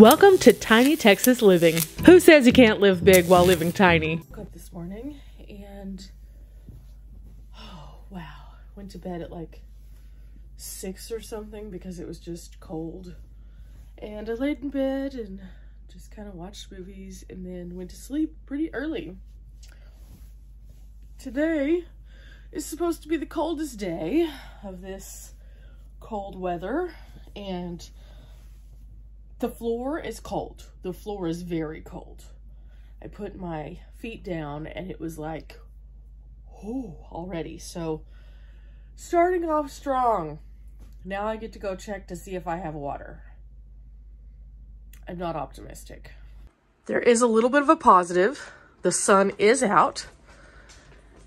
Welcome to Tiny Texas Living. Who says you can't live big while living tiny? Woke up this morning and, oh wow, went to bed at like 6 or something because it was just cold. And I laid in bed and just kind of watched movies and then went to sleep pretty early. Today is supposed to be the coldest day of this cold weather, and the floor is cold. The floor is very cold. I put my feet down and it was like, oh, already. So starting off strong. Now I get to go check to see if I have water. I'm not optimistic. There is a little bit of a positive. The sun is out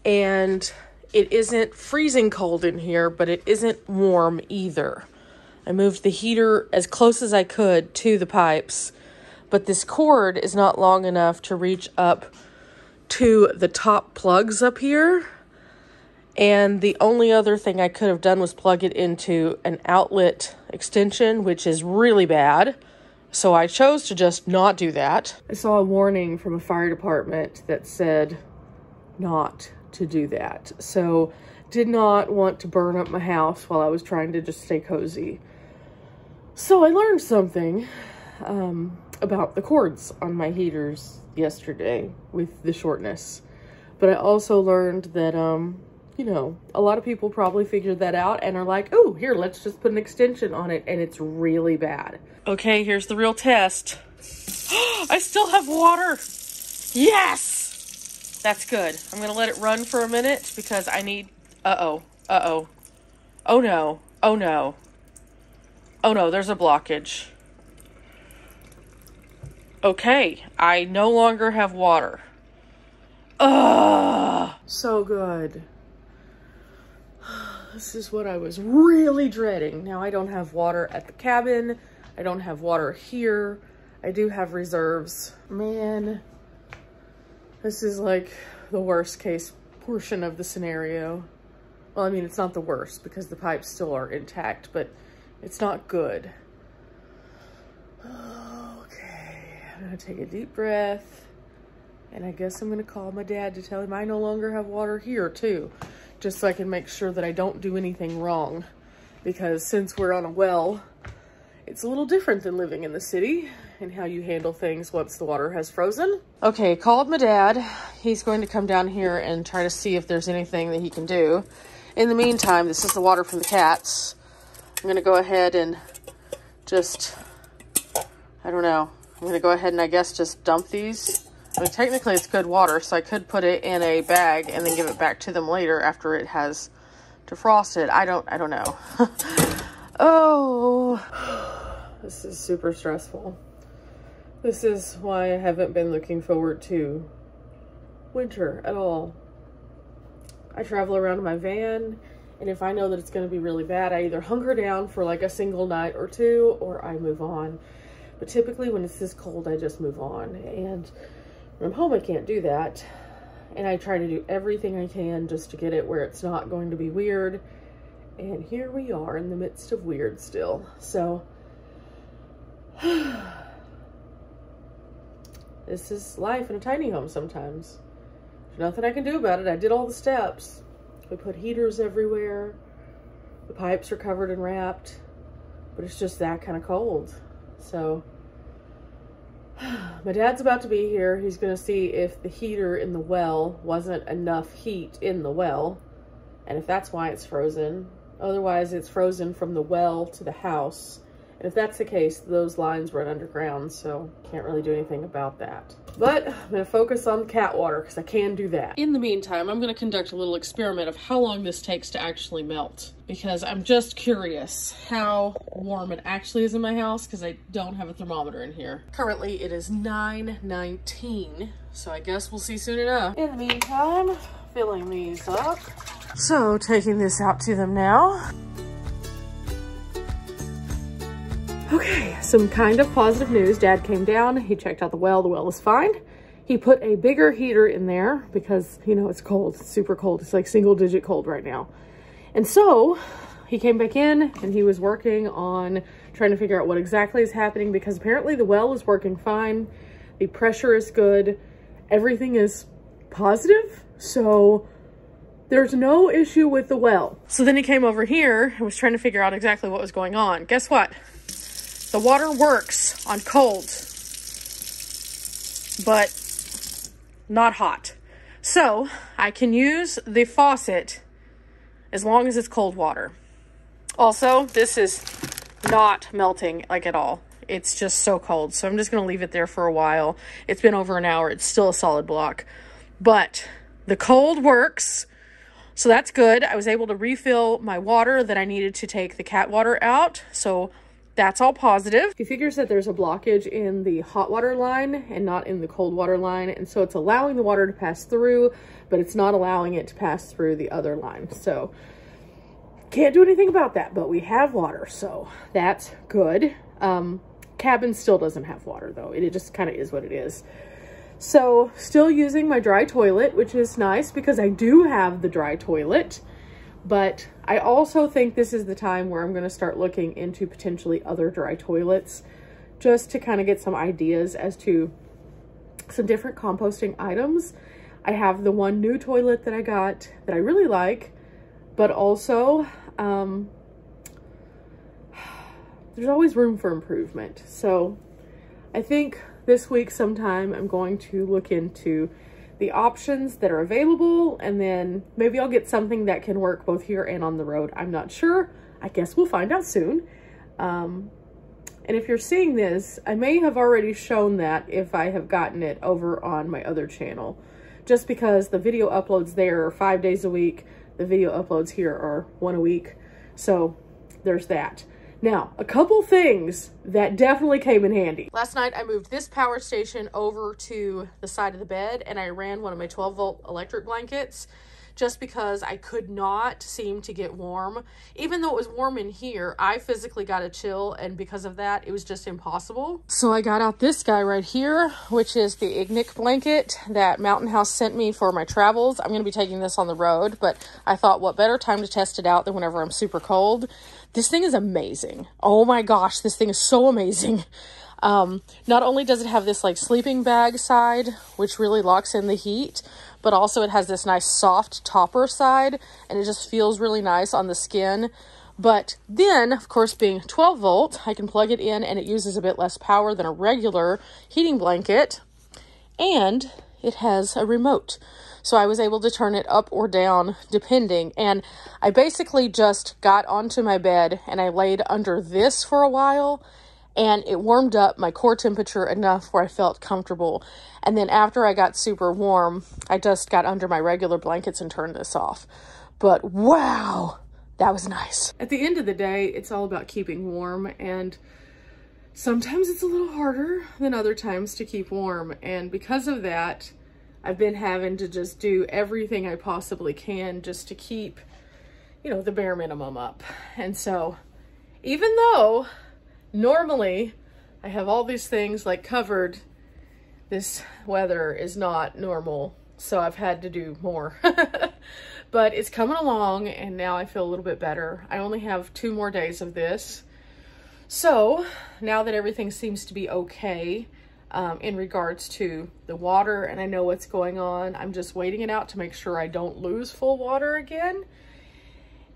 and it isn't freezing cold in here, but it isn't warm either. I moved the heater as close as I could to the pipes, but this cord is not long enough to reach up to the top plugs up here. And the only other thing I could have done was plug it into an outlet extension, which is really bad. So I chose to just not do that. I saw a warning from a fire department that said not to do that. So did not want to burn up my house while I was trying to just stay cozy. So I learned something about the cords on my heaters yesterday with the shortness. But I also learned that, you know, a lot of people probably figured that out and are like, oh, here, let's just put an extension on it. And it's really bad. Okay, here's the real test. I still have water. Yes! That's good. I'm going to let it run for a minute because I need... Uh-oh. Uh-oh. Oh, no. Oh, no. Oh no, there's a blockage. Okay, I no longer have water. Ugh! So good. This is what I was really dreading. Now I don't have water at the cabin. I don't have water here. I do have reserves. Man, this is like the worst case portion of the scenario. Well, I mean, it's not the worst because the pipes still are intact, but it's not good. Okay, I'm gonna take a deep breath and I guess I'm gonna call my dad to tell him I no longer have water here too, just so I can make sure that I don't do anything wrong, because since we're on a well, it's a little different than living in the city and how you handle things once the water has frozen. Okay, called my dad. He's going to come down here and try to see if there's anything that he can do. In the meantime, this is the water from the cats. I'm going to go ahead and just, I don't know, I'm going to go ahead and I guess just dump these. I mean, technically it's good water, so I could put it in a bag and then give it back to them later after it has defrosted. I don't know. Oh, this is super stressful. This is why I haven't been looking forward to winter at all. I travel around in my van, and if I know that it's going to be really bad, I either hunker down for like a single night or two, or I move on. But typically when it's this cold, I just move on. And when I'm home, I can't do that. And I try to do everything I can just to get it where it's not going to be weird. And here we are in the midst of weird still. So this is life in a tiny home sometimes. There's nothing I can do about it. I did all the steps. We put heaters everywhere. The pipes are covered and wrapped, but it's just that kind of cold. So my dad's about to be here. He's going to see if the heater in the well wasn't enough heat in the well, and if that's why it's frozen. Otherwise, it's frozen from the well to the house. And if that's the case, those lines run underground, so can't really do anything about that. But I'm going to focus on the cat water because I can do that. In the meantime, I'm going to conduct a little experiment of how long this takes to actually melt, because I'm just curious how warm it actually is in my house because I don't have a thermometer in here. Currently, it is 9:19, so I guess we'll see soon enough. In the meantime, filling these up. So, taking this out to them now. Okay, some kind of positive news. Dad came down, he checked out the well is fine. He put a bigger heater in there because, you know, it's cold, it's super cold. It's like single digit cold right now. And so he came back in and he was working on trying to figure out what exactly is happening, because apparently the well is working fine. The pressure is good. Everything is positive. So there's no issue with the well. So then he came over here and was trying to figure out exactly what was going on. Guess what? The water works on cold, but not hot. So I can use the faucet as long as it's cold water. Also, this is not melting like at all. It's just so cold. So I'm just going to leave it there for a while. It's been over an hour. It's still a solid block, but the cold works. So that's good. I was able to refill my water that I needed to take the cat water out. So that's all positive. He figures that there's a blockage in the hot water line and not in the cold water line. And so it's allowing the water to pass through, but it's not allowing it to pass through the other line. So can't do anything about that, but we have water. So that's good. Cabin still doesn't have water though. It just kind of is what it is. So still using my dry toilet, which is nice because I do have the dry toilet. But I also think this is the time where I'm going to start looking into potentially other dry toilets, just to kind of get some ideas as to some different composting items. I have the one new toilet that I got that I really like, but also there's always room for improvement. So I think this week sometime I'm going to look into the options that are available, and then maybe I'll get something that can work both here and on the road. I'm not sure. I guess we'll find out soon. And if you're seeing this, I may have already shown that if I have gotten it over on my other channel, just because the video uploads there are 5 days a week. The video uploads here are 1 a week. So there's that. Now, a couple things that definitely came in handy. Last night, I moved this power station over to the side of the bed, and I ran one of my 12-volt electric blankets just because I could not seem to get warm. Even though it was warm in here, I physically got a chill, and because of that, it was just impossible. So I got out this guy right here, which is the Ignic blanket that Mountain House sent me for my travels. I'm going to be taking this on the road, but I thought what better time to test it out than whenever I'm super cold. This thing is amazing. Oh my gosh, this thing is so amazing. Not only does it have this like sleeping bag side, which really locks in the heat, but also it has this nice soft topper side, and it just feels really nice on the skin. But then, of course, being 12 volt, I can plug it in and it uses a bit less power than a regular heating blanket. And it has a remote. So I was able to turn it up or down depending. And I basically just got onto my bed and I laid under this for a while, and it warmed up my core temperature enough where I felt comfortable. And then after I got super warm, I just got under my regular blankets and turned this off. But wow, that was nice. At the end of the day, it's all about keeping warm, and sometimes it's a little harder than other times to keep warm. And because of that, I've been having to just do everything I possibly can just to keep, you know, the bare minimum up. And so even though normally I have all these things like covered, this weather is not normal. So I've had to do more, but it's coming along and now I feel a little bit better. I only have 2 more days of this. So now that everything seems to be okay, in regards to the water, and I know what's going on, I'm just waiting it out to make sure I don't lose full water again.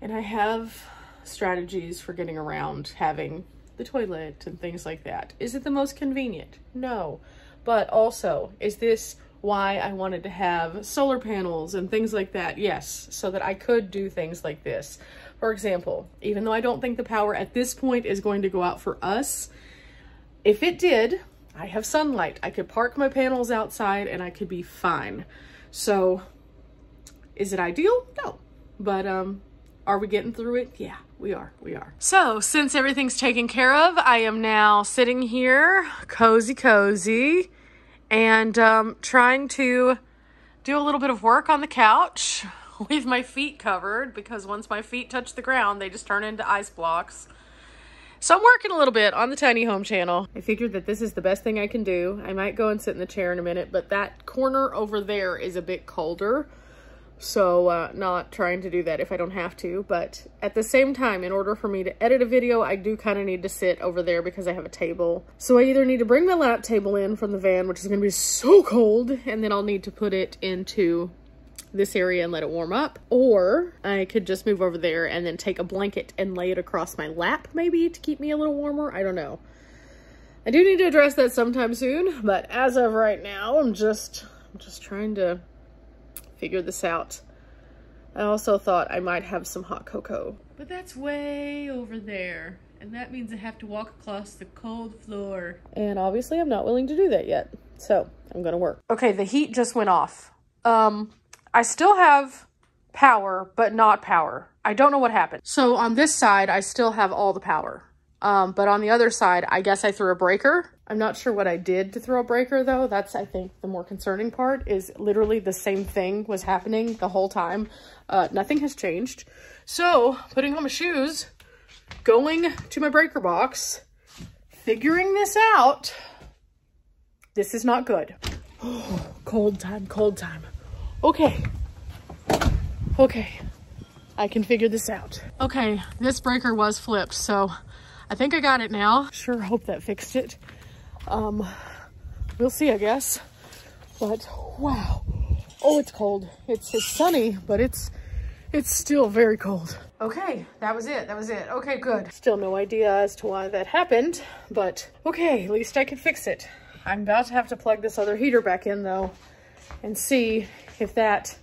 And I have strategies for getting around having the toilet and things like that. Is it the most convenient? No. But also, is this why I wanted to have solar panels and things like that? Yes, so that I could do things like this. For example, even though I don't think the power at this point is going to go out for us, if it did, I have sunlight. I could park my panels outside and I could be fine. So is it ideal? No. But are we getting through it? Yeah, we are. So since everything's taken care of, I am now sitting here cozy and trying to do a little bit of work on the couch with my feet covered, because once my feet touch the ground, they just turn into ice blocks. So I'm working a little bit on the tiny home channel. I figured that this is the best thing I can do. I might go and sit in the chair in a minute, but that corner over there is a bit colder. So not trying to do that if I don't have to, but at the same time, in order for me to edit a video, I do kind of need to sit over there because I have a table. So I either need to bring my lap table in from the van, which is going to be so cold, and then I'll need to put it into this area and let it warm up, or I could just move over there and then take a blanket and lay it across my lap maybe to keep me a little warmer. I don't know. I do need to address that sometime soon, but as of right now, I'm just trying to figure this out. I also thought I might have some hot cocoa, but that's way over there, and that means I have to walk across the cold floor, and obviously I'm not willing to do that yet, so I'm gonna work. Okay, the heat just went off. I still have power, but not power. I don't know what happened. So on this side, I still have all the power. But on the other side, I guess I threw a breaker. I'm not sure what I did to throw a breaker though. That's, I think, the more concerning part is literally the same thing was happening the whole time. Nothing has changed. So putting on my shoes, going to my breaker box, figuring this out. This is not good. Cold time, cold time. Okay. Okay. I can figure this out. Okay, this breaker was flipped, so I think I got it now. Sure hope that fixed it. We'll see, I guess. But wow. Oh, it's cold. It's sunny, but it's still very cold. Okay, that was it. That was it. Okay, good. Still no idea as to why that happened, but okay, at least I can fix it. I'm about to have to plug this other heater back in though and see if that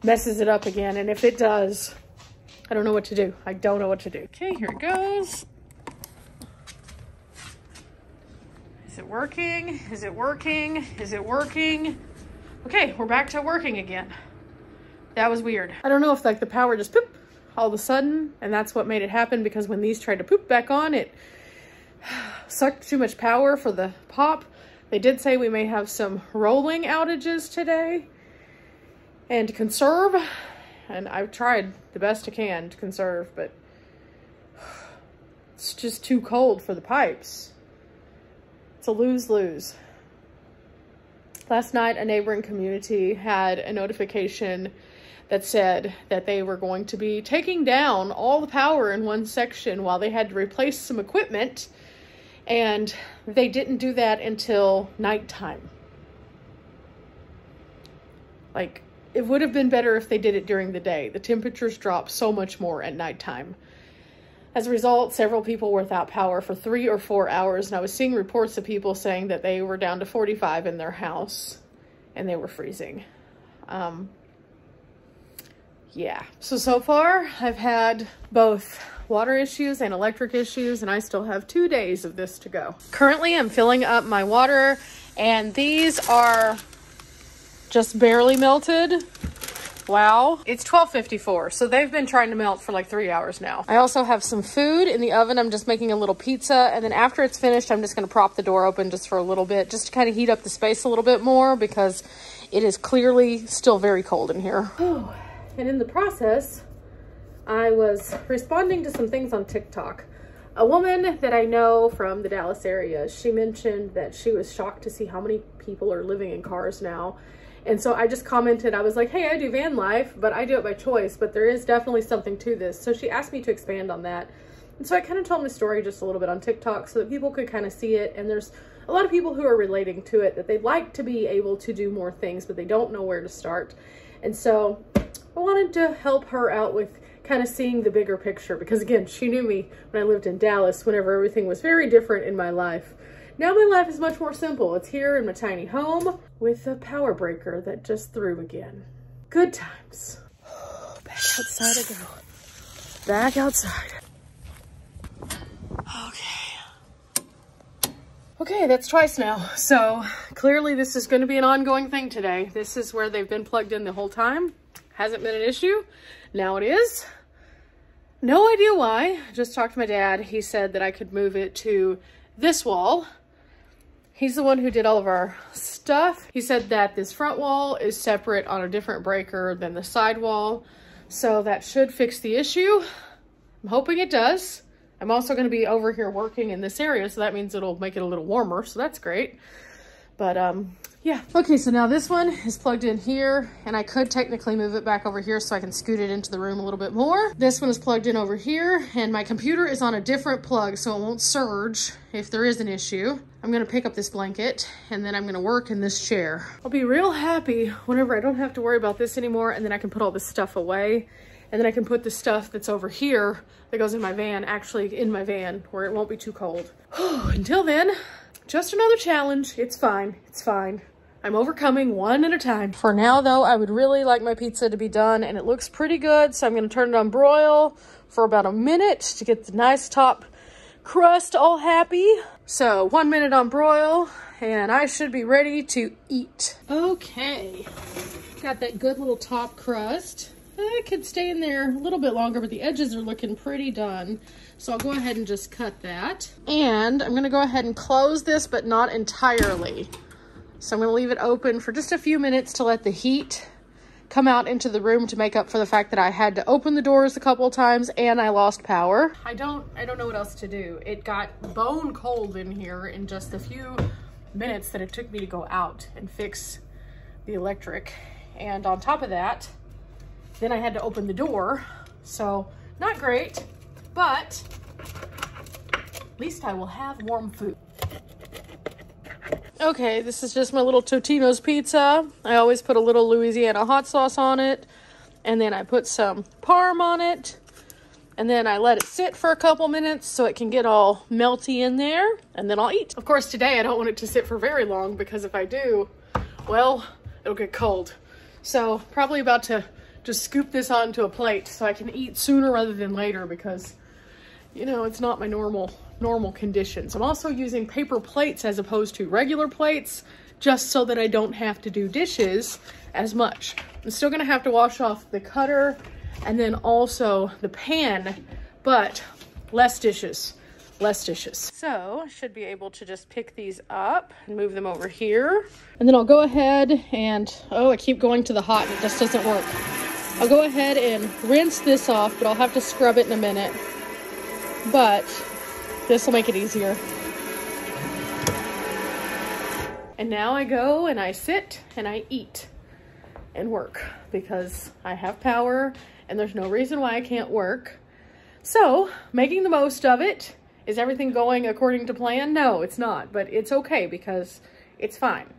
messes it up again. And if it does, I don't know what to do. I don't know what to do. Okay, here it goes. Is it working? Is it working? Is it working? Okay, we're back to working again. That was weird. I don't know if like the power just poop all of a sudden, and that's what made it happen, because when these tried to poop back on, it sucked too much power for the pop. They did say we may have some rolling outages today and to conserve, and I've tried the best I can to conserve, but it's just too cold for the pipes. It's a lose-lose. Last night, a neighboring community had a notification that said that they were going to be taking down all the power in one section while they had to replace some equipment, and they didn't do that until nighttime. Like, it would have been better if they did it during the day. The temperatures drop so much more at nighttime. As a result, several people were without power for 3 or 4 hours, and I was seeing reports of people saying that they were down to 45 in their house and they were freezing. Yeah, so far I've had both water issues and electric issues, and I still have 2 days of this to go. Currently, I'm filling up my water, and these are just barely melted. Wow. It's 12:54, so they've been trying to melt for like 3 hours now. I also have some food in the oven. I'm just making a little pizza, and then after it's finished, I'm just gonna prop the door open just for a little bit, just to kind of heat up the space a little bit more, because it is clearly still very cold in here. Oh, and in the process, I was responding to some things on TikTok. A woman that I know from the Dallas area, she mentioned that she was shocked to see how many people are living in cars now. And so I just commented, I was like, hey, I do van life, but I do it by choice, but there is definitely something to this. So she asked me to expand on that. And so I kind of told my story just a little bit on TikTok so that people could kind of see it. And there's a lot of people who are relating to it, that they'd like to be able to do more things, but they don't know where to start. And so I wanted to help her out with kind of seeing the bigger picture, because again, she knew me when I lived in Dallas, whenever everything was very different in my life. Now my life is much more simple. It's here in my tiny home with a power breaker that just threw again. Good times. Back outside I go. Back outside. Okay, that's twice now. So clearly this is going to be an ongoing thing today. This is where they've been plugged in the whole time. Hasn't been an issue. Now it is. No idea why. Just talked to my dad. He said that I could move it to this wall. He's the one who did all of our stuff. He said that this front wall is separate on a different breaker than the side wall. So that should fix the issue. I'm hoping it does. I'm also going to be over here working in this area, so that means it'll make it a little warmer, so that's great. But yeah. Okay, so now this one is plugged in here, and I could technically move it back over here so I can scoot it into the room a little bit more. This one is plugged in over here, and my computer is on a different plug so it won't surge if there is an issue. I'm gonna pick up this blanket, and then I'm gonna work in this chair. I'll be real happy whenever I don't have to worry about this anymore, and then I can put all this stuff away, and then I can put the stuff that's over here that goes in my van, actually in my van, where it won't be too cold. Until then, just another challenge. It's fine, it's fine. I'm overcoming one at a time. For now though, I would really like my pizza to be done, and it looks pretty good, so I'm gonna turn it on broil for about a minute to get the nice top crust all happy. So 1 minute on broil, and I should be ready to eat. Okay, got that good little top crust. It could stay in there a little bit longer, but the edges are looking pretty done. So I'll go ahead and just cut that. And I'm gonna go ahead and close this, but not entirely. So I'm gonna leave it open for just a few minutes to let the heat come out into the room to make up for the fact that I had to open the doors a couple of times and I lost power. I don't know what else to do. It got bone cold in here in just the few minutes that it took me to go out and fix the electric. And on top of that, then I had to open the door. So not great, but at least I will have warm food. Okay, this is just my little Totino's pizza. I always put a little Louisiana hot sauce on it, and then I put some parm on it, and then I let it sit for a couple minutes so it can get all melty in there, and then I'll eat. Of course, today I don't want it to sit for very long, because if I do, well, it'll get cold. So probably about to just scoop this onto a plate so I can eat sooner rather than later, because, you know, it's not my normal conditions. I'm also using paper plates as opposed to regular plates, just so that I don't have to do dishes as much. I'm still gonna have to wash off the cutter and then also the pan, but less dishes. So I should be able to just pick these up and move them over here. And then I'll go ahead and, oh, I keep going to the hot and it just doesn't work. I'll go ahead and rinse this off, but I'll have to scrub it in a minute. But this will make it easier. And now I go and I sit and I eat and work, because I have power and there's no reason why I can't work. So, making the most of it. Is everything going according to plan? No, it's not, but it's okay because it's fine.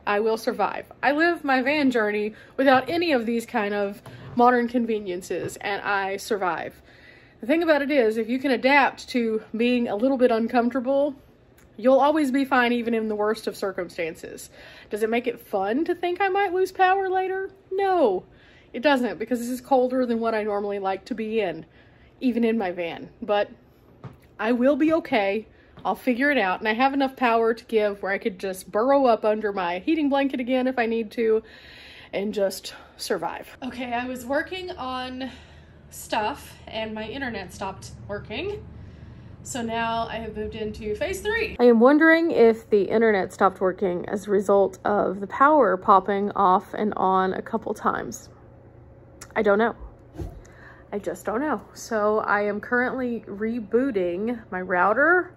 I will survive. I live my van journey without any of these kind of modern conveniences, and I survive. The thing about it is, if you can adapt to being a little bit uncomfortable, you'll always be fine even in the worst of circumstances. Does it make it fun to think I might lose power later? No, it doesn't, because this is colder than what I normally like to be in, even in my van. But I will be okay. I'll figure it out, and I have enough power to give where I could just burrow up under my heating blanket again if I need to and just survive. Okay, I was working on stuff and my internet stopped working. So now I have moved into phase 3. I am wondering if the internet stopped working as a result of the power popping off and on a couple times. I don't know. I just don't know. So I am currently rebooting my router.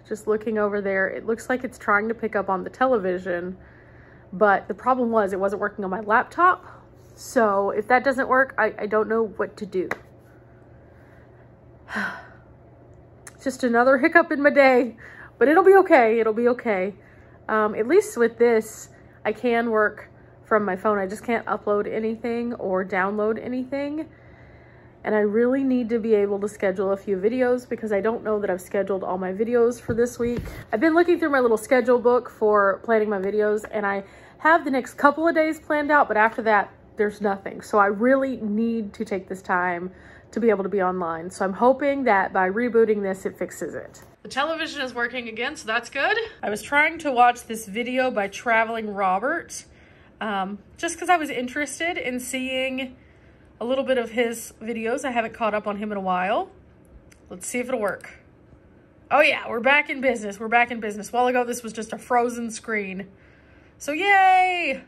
Just looking over there, it looks like it's trying to pick up on the television, but the problem was it wasn't working on my laptop. So if that doesn't work, I don't know what to do. Just another hiccup in my day, but it'll be okay. It'll be okay. At least with this, I can work from my phone. I just can't upload anything or download anything. And I really need to be able to schedule a few videos, because I don't know that I've scheduled all my videos for this week. I've been looking through my little schedule book for planning my videos, and I have the next couple of days planned out, but after that, there's nothing. So I really need to take this time to be able to be online. So I'm hoping that by rebooting this, it fixes it. The television is working again, so that's good. I was trying to watch this video by Traveling Robert, just because I was interested in seeing a little bit of his videos. I haven't caught up on him in a while. Let's see if it'll work. Oh yeah, we're back in business. We're back in business. A while ago, this was just a frozen screen. So yay!